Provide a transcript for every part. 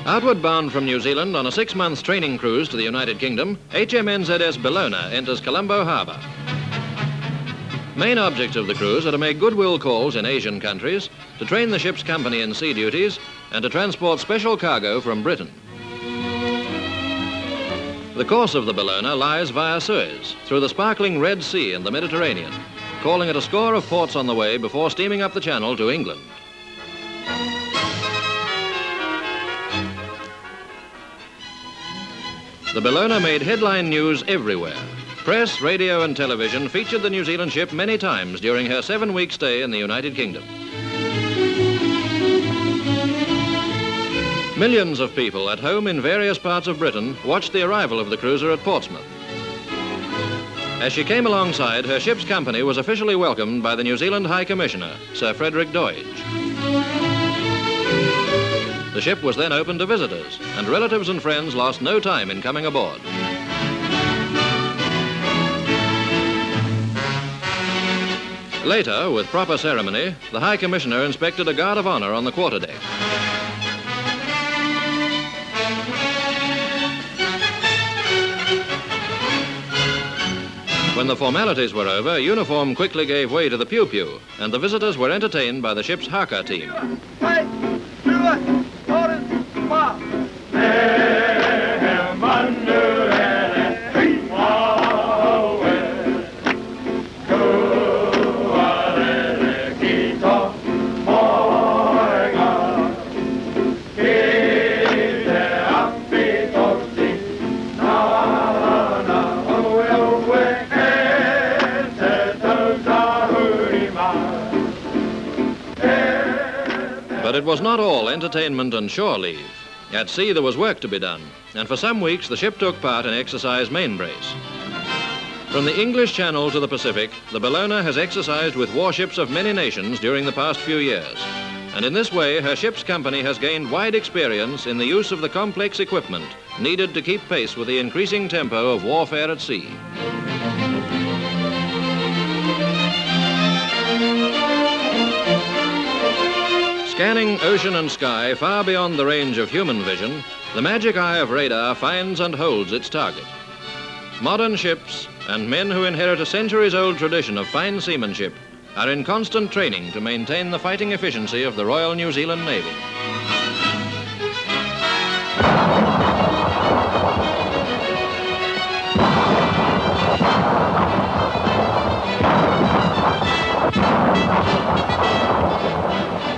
Outward bound from New Zealand on a 6-month training cruise to the United Kingdom, HMS Belona enters Colombo Harbour. Main objects of the cruise are to make goodwill calls in Asian countries, to train the ship's company in sea duties, and to transport special cargo from Britain. The course of the Belona lies via Suez, through the sparkling Red Sea and the Mediterranean, calling at a score of ports on the way before steaming up the Channel to England. The Belona made headline news everywhere. Press, radio and television featured the New Zealand ship many times during her 7-week stay in the United Kingdom. Millions of people at home in various parts of Britain watched the arrival of the cruiser at Portsmouth. As she came alongside, her ship's company was officially welcomed by the New Zealand High Commissioner, Sir Frederick Doidge. The ship was then opened to visitors, and relatives and friends lost no time in coming aboard. Later, with proper ceremony, the High Commissioner inspected a guard of honor on the quarterdeck. When the formalities were over, uniform quickly gave way to the pew-pew, and the visitors were entertained by the ship's haka team. But it was not all entertainment and shore leave. At sea there was work to be done, and for some weeks the ship took part in exercise main brace. From the English Channel to the Pacific, the Belona has exercised with warships of many nations during the past few years. And in this way, her ship's company has gained wide experience in the use of the complex equipment needed to keep pace with the increasing tempo of warfare at sea. Scanning ocean and sky far beyond the range of human vision, the magic eye of radar finds and holds its target. Modern ships and men who inherit a centuries-old tradition of fine seamanship are in constant training to maintain the fighting efficiency of the Royal New Zealand Navy.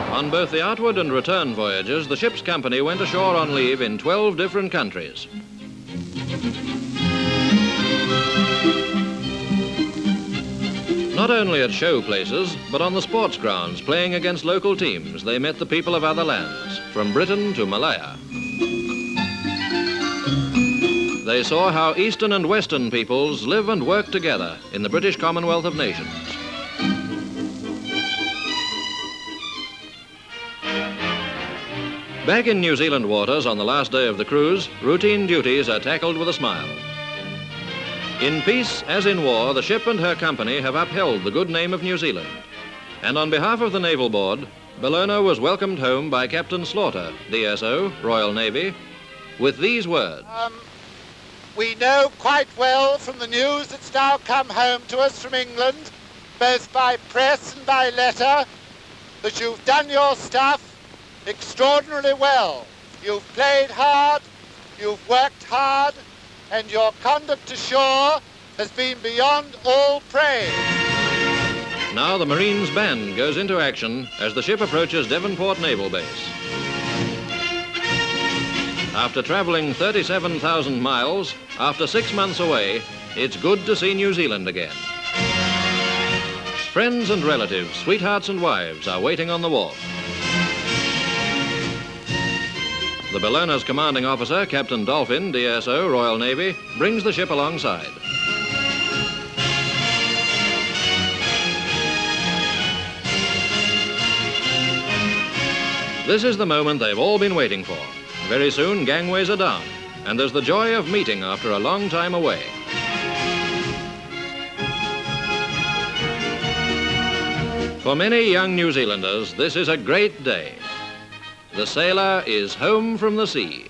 On both the outward and return voyages, the ship's company went ashore on leave in 12 different countries. Not only at show places, but on the sports grounds, playing against local teams, they met the people of other lands, from Britain to Malaya. They saw how Eastern and Western peoples live and work together in the British Commonwealth of Nations. Back in New Zealand waters on the last day of the cruise, routine duties are tackled with a smile. In peace as in war, the ship and her company have upheld the good name of New Zealand. And on behalf of the Naval Board, Belona was welcomed home by Captain Slaughter, DSO, Royal Navy, with these words. We know quite well from the news that's now come home to us from England, both by press and by letter, that you've done your stuff extraordinarily well. You've played hard, you've worked hard, and your conduct ashore has been beyond all praise. Now the Marines band goes into action as the ship approaches Devonport Naval Base. After traveling 37,000 miles, after 6 months away, it's good to see New Zealand again. Friends and relatives, sweethearts and wives are waiting on the wharf. The Belona's commanding officer, Captain Dolphin, DSO, Royal Navy, brings the ship alongside. This is the moment they've all been waiting for. Very soon, gangways are down, and there's the joy of meeting after a long time away. For many young New Zealanders, this is a great day. The sailor is home from the sea.